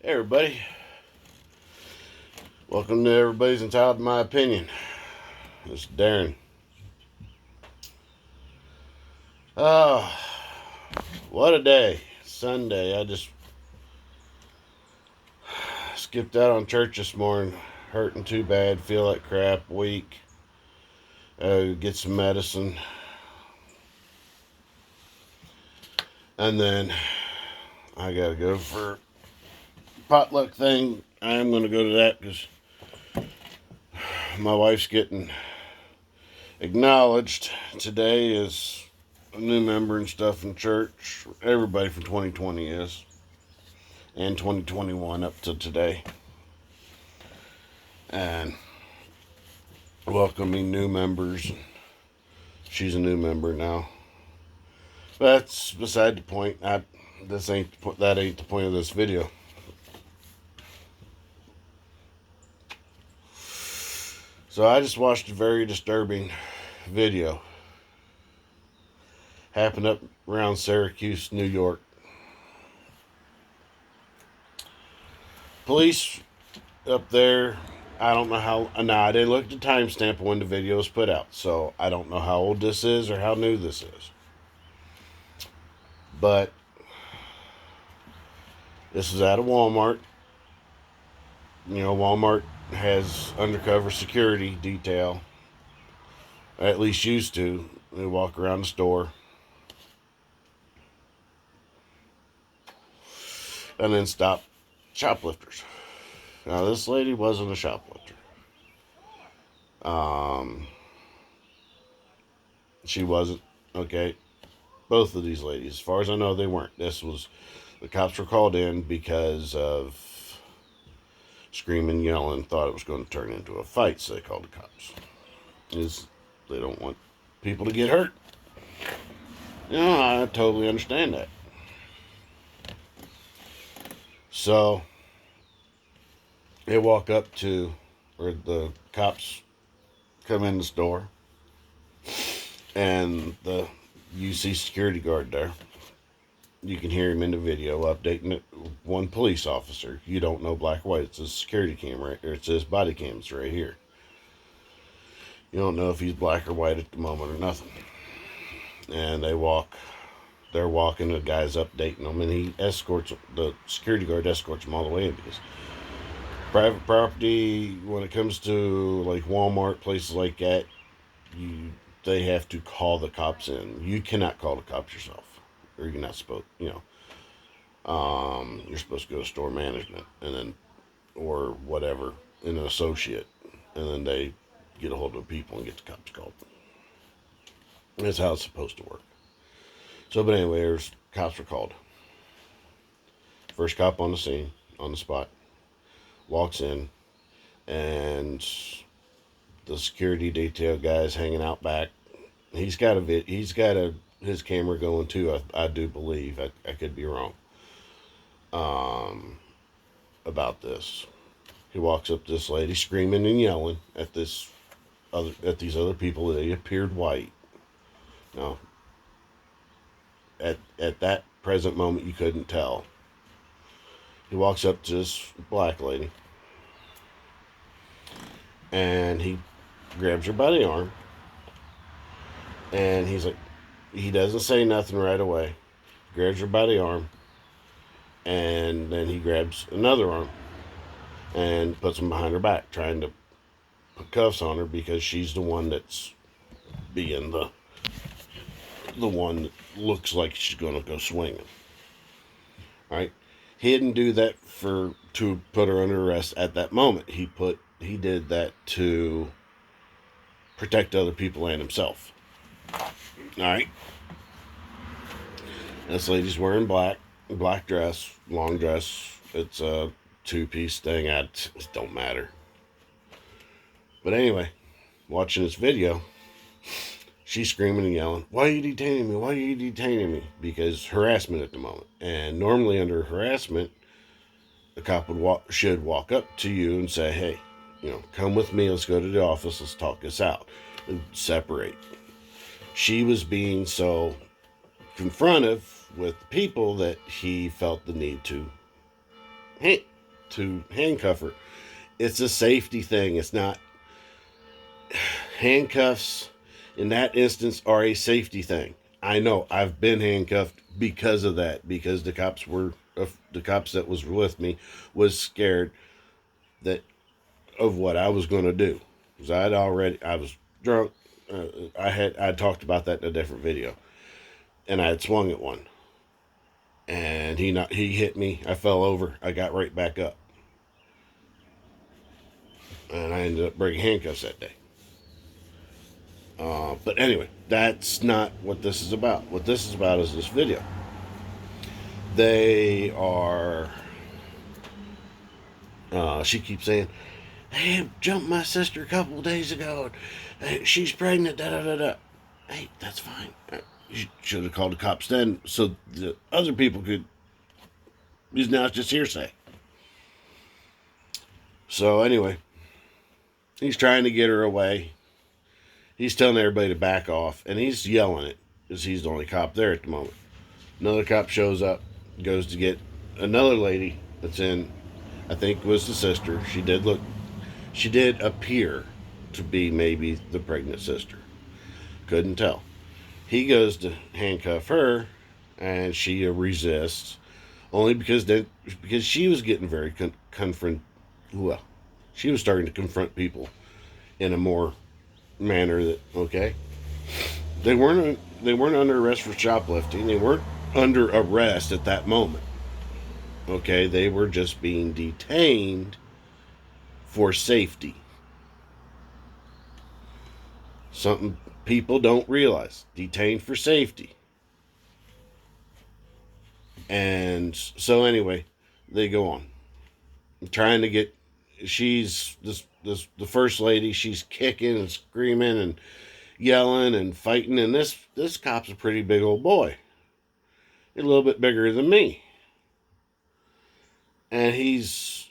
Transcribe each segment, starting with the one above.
Hey everybody, welcome to Everybody's Entitled to My Opinion. This is Darren. Oh, what a day. Sunday. I just skipped out on church this morning. Hurting too bad, feel like crap, weak. Get some medicine. And then I gotta go for potluck thing. I am gonna go to that because my wife's getting acknowledged today as a new member and stuff in church. Everybody from 2020 is. And 2021 up to today. And welcoming new members. She's a new member now. But that's beside the point. That ain't the point of this video. So I just watched a very disturbing video. Happened up around Syracuse, New York. Police up there, I don't know how. Now, I didn't look at the timestamp of when the video was put out, so I don't know how old this is or how new this is. But this is at a Walmart. You know, Walmart has undercover security detail. At least used to. They walk around the store and then stop shoplifters. Now, this lady wasn't a shoplifter. She wasn't. Okay. Both of these ladies, as far as I know, they weren't. The cops were called in because of screaming, yelling, thought it was going to turn into a fight, so they called the cops. They don't want people to get hurt. I totally understand that. So they walk up to where the cops come in the store, and you see security guard there. You can hear him in the video updating it. One police officer. You don't know black or white. It's a security camera, or it says body cams right here. You don't know if he's black or white at the moment or nothing. And they're walking, the guy's updating them, and the security guard escorts them all the way in, because private property, when it comes to like Walmart, places like that, they have to call the cops in. You cannot call the cops yourself. Or you're not supposed, you're supposed to go to store management, and then, or whatever, an associate, and then they get a hold of the people and get the cops called. That's how it's supposed to work. So, but anyway, cops were called. First cop on the scene, on the spot, walks in, and the security detail guy's hanging out back. He's got his camera going too. I do believe. I could be wrong. About this. He walks up to this lady, screaming and yelling at these other people. They appeared white. Now, at that present moment, you couldn't tell. He walks up to this black lady, and he grabs her by the arm, and he doesn't say nothing right away. Grabs her by the arm, and then he grabs another arm and puts them behind her back, trying to put cuffs on her, because she's the one that's being the one that looks like she's going to go swinging. All right, he didn't do that to put her under arrest at that moment. He did that to protect other people and himself. All right. This lady's wearing black dress, long dress. It's a two-piece thing. It don't matter. But anyway, watching this video, she's screaming and yelling, "Why are you detaining me? Why are you detaining me?" Because harassment at the moment. And normally under harassment, the cop should walk up to you and say, "Hey, come with me. Let's go to the office. Let's talk this out and separate." She was being so confrontive with people that he felt the need to to handcuff her. It's a safety thing. It's not handcuffs. In that instance, are a safety thing. I know I've been handcuffed because of that. Because the cops that was with me was scared that of what I was going to do. Because I was drunk. I talked about that in a different video, and I had swung at one, and he hit me. I fell over. I got right back up, and I ended up breaking handcuffs that day. But anyway, that's not what this is about. What this is about is this video. They are. She keeps saying, "Hey, jumped my sister a couple of days ago. Hey, she's pregnant." Da da da da. Hey, that's fine. You should have called the cops then, so the other people could. Because now it's just hearsay. So anyway, he's trying to get her away. He's telling everybody to back off, and he's yelling it because he's the only cop there at the moment. Another cop shows up, goes to get another lady that's in, I think was the sister. She did appear to be maybe the pregnant sister. Couldn't tell. He goes to handcuff her, and she resists, only because she was getting very well, she was starting to confront people in a more manner that, okay, they weren't under arrest for shoplifting. They weren't under arrest at that moment. Okay, they were just being detained for safety. Something people don't realize. Detained for safety. And so anyway, they go on. I'm trying to get. She's the first lady. She's kicking and screaming and yelling and fighting. And this cop's a pretty big old boy. A little bit bigger than me. And he's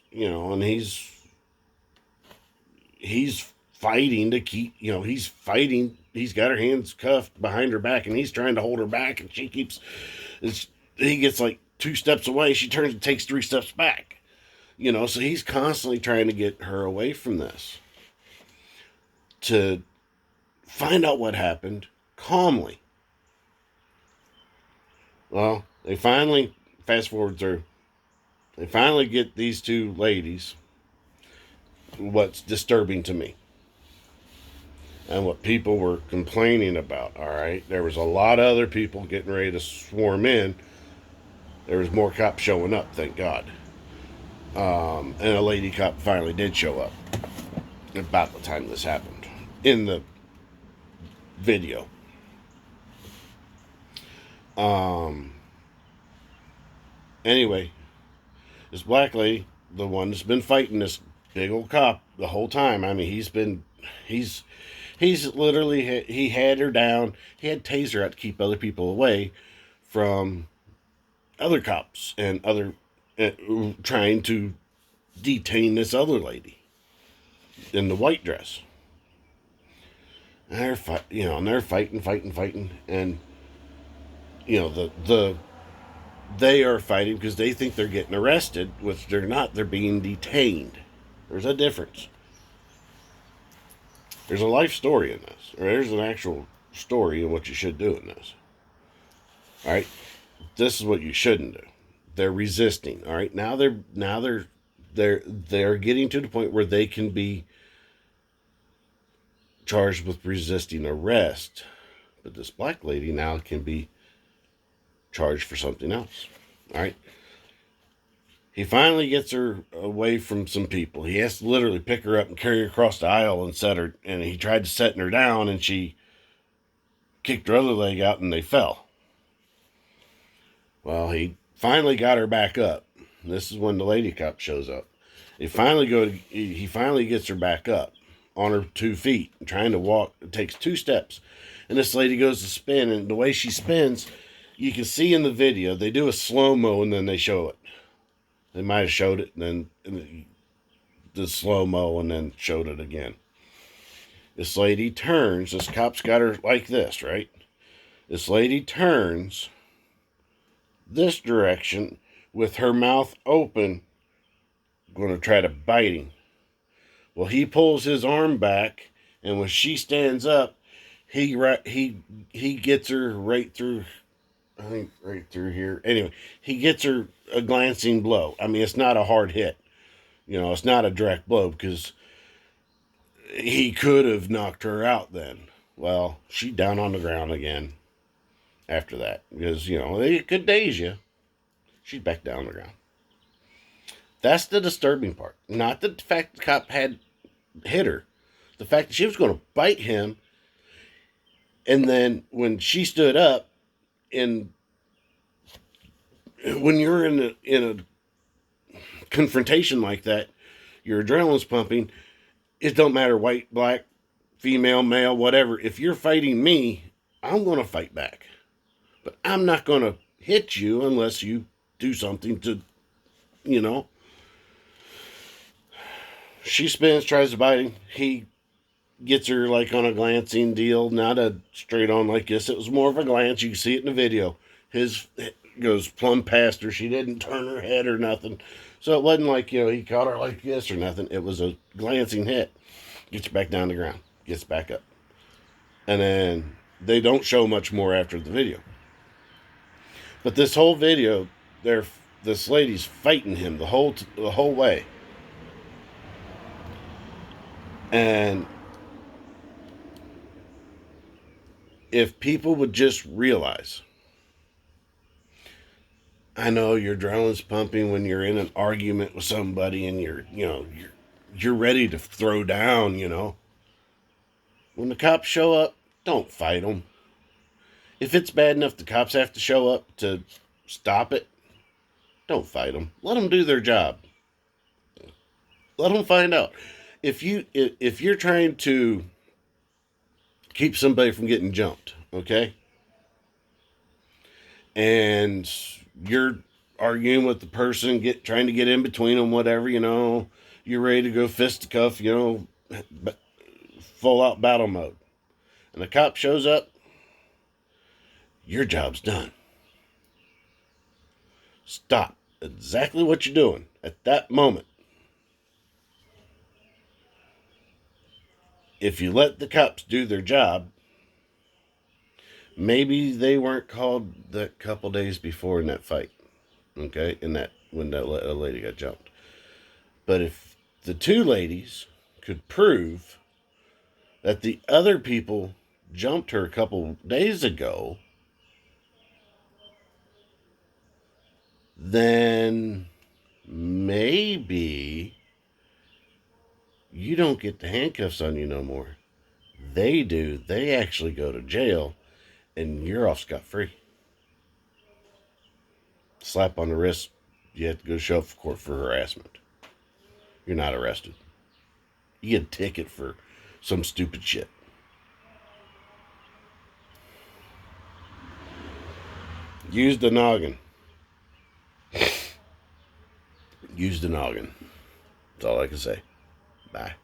fighting to keep. He's fighting. He's got her hands cuffed behind her back, and he's trying to hold her back, and she keeps. He gets like 2 steps away. She turns and takes 3 steps back. So he's constantly trying to get her away from this. To find out what happened calmly. Well, they finally, fast forward through, they finally get these 2 ladies. What's disturbing to me. And what people were complaining about, all right? There was a lot of other people getting ready to swarm in. There was more cops showing up, thank God. And a lady cop finally did show up about the time this happened in the video. Anyway, this black lady, the one that's been fighting this big old cop the whole time. I mean, he's literally, he had her down. He had taser out to keep other people away from other cops and other trying to detain this other lady in the white dress. And they're fighting, and they are fighting because they think they're getting arrested, which they're not. They're being detained. There's a difference. There's a life story in this, or there's an actual story in what you should do in this. All right, this is what you shouldn't do. They're resisting. All right, now they're getting to the point where they can be charged with resisting arrest, but this black lady now can be charged for something else. All right. He finally gets her away from some people. He has to literally pick her up and carry her across the aisle and set her. And he tried to setting her down, and she kicked her other leg out, and they fell. Well, he finally got her back up. This is when the lady cop shows up. He finally gets her back up on her 2 feet, trying to walk. It takes 2 steps, and this lady goes to spin, and the way she spins, you can see in the video. They do a slow-mo, and then they show it. They might have showed it, and then the slow-mo, and then showed it again. This lady turns. This cop's got her like this, right? This lady turns this direction with her mouth open, going to try to bite him. Well, he pulls his arm back, and when she stands up, he gets her right through. I think right through here. Anyway, he gets her a glancing blow. I mean, it's not a hard hit. You know, it's not a direct blow because he could have knocked her out then. Well, she down on the ground again after that because, you know, it could daze you. She's back down on the ground. That's the disturbing part. Not the fact the cop had hit her. The fact that she was going to bite him. And then when she stood up, and when you're in a confrontation like that, your adrenaline's pumping. It don't matter white, black, female, male, whatever. If you're fighting me, I'm going to fight back. But I'm not going to hit you unless you do something to, you know. She spins, tries to bite him. He gets her like on a glancing deal, not a straight on like this. It was more of a glance. You can see it in the video. His goes plumb past her. She didn't turn her head or nothing. So it wasn't like, you know, he caught her like this or nothing. It was a glancing hit. Gets back down to the ground. Gets back up. And then they don't show much more after the video. But this whole video, this lady's fighting him the whole way. And if people would just realize, I know your adrenaline's pumping when you're in an argument with somebody and you're ready to throw down, you know. When the cops show up, don't fight them. If it's bad enough the cops have to show up to stop it, don't fight them. Let them do their job. Let them find out. If you're trying to keep somebody from getting jumped, okay? And you're arguing with the person, trying to get in between them, whatever, you know, you're ready to go fisticuff, you know, full out battle mode. And the cop shows up, your job's done. Stop exactly what you're doing at that moment. If you let the cops do their job, maybe they weren't called that couple days before in that fight, okay? When that lady got jumped. But if the two ladies could prove that the other people jumped her a couple days ago, then maybe you don't get the handcuffs on you no more. They do. They actually go to jail, and you're off scot-free. Slap on the wrist, you have to go show up for court for harassment. You're not arrested. You get a ticket for some stupid shit. Use the noggin. Use the noggin. That's all I can say. Bye.